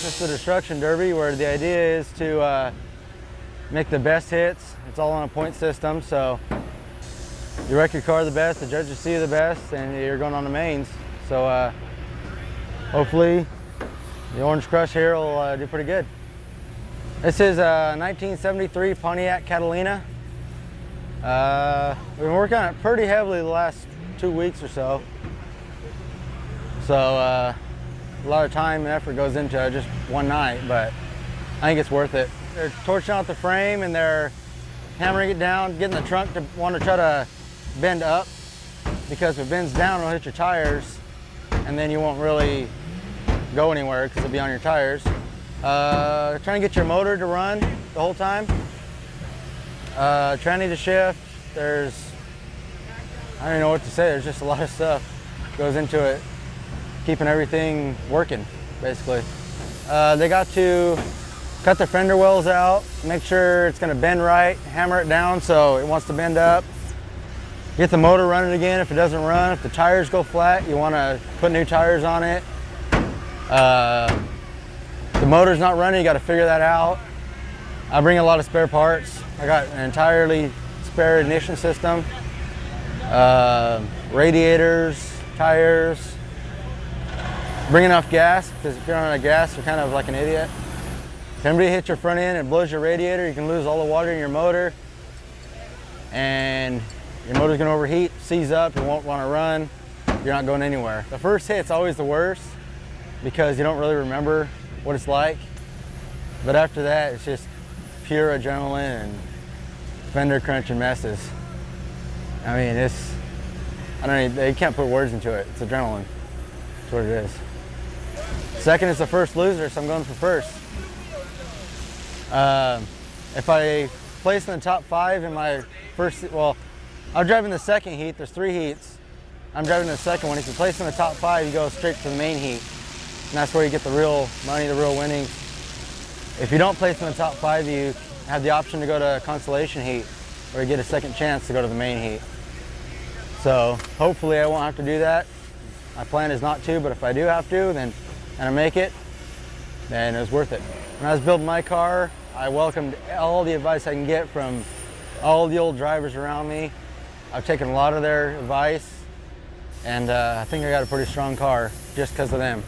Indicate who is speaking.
Speaker 1: It's the Destruction Derby, where the idea is to make the best hits. It's all on a point system, so you wreck your car the best, the judges see you the best, and you're going on the mains. So hopefully the Orange Crush here will do pretty good. This is a 1973 Pontiac Catalina. We've been working on it pretty heavily the last 2 weeks or so. So a lot of time and effort goes into just one night, but I think it's worth it. They're torching out the frame and they're hammering it down, getting the trunk to want to try to bend up, because if it bends down, it'll hit your tires, and then you won't really go anywhere because it'll be on your tires. Trying to get your motor to run the whole time. Tranny to shift. I don't even know what to say. There's just a lot of stuff goes into it, keeping everything working, basically. They got to cut the fender wells out, make sure it's going to bend right, hammer it down so it wants to bend up. Get the motor running again if it doesn't run. If the tires go flat, you want to put new tires on it. The motor's not running, you got to figure that out. I bring a lot of spare parts. I got an entirely spare ignition system, radiators, tires. Bring enough gas, because if you're on a gas, you're kind of like an idiot. If anybody hits your front end and blows your radiator, you can lose all the water in your motor, and your motor's gonna overheat, seize up, you won't wanna run, you're not going anywhere. The first hit's always the worst, because you don't really remember what it's like. But after that, it's just pure adrenaline and fender crunching messes. I mean, you can't put words into it. It's adrenaline. That's what it is. Second is the first loser, so I'm going for first. If I place in the top 5 in my first, well, I'm driving the second heat. There's 3 heats. I'm driving the second one. If you place in the top 5, you go straight to the main heat. And that's where you get the real money, the real winnings. If you don't place in the top 5, you have the option to go to consolation heat, or you get a second chance to go to the main heat. So hopefully I won't have to do that. My plan is not to, but if I do have to, then and I make it, then it was worth it. When I was building my car, I welcomed all the advice I can get from all the old drivers around me. I've taken a lot of their advice, and I think I got a pretty strong car just because of them.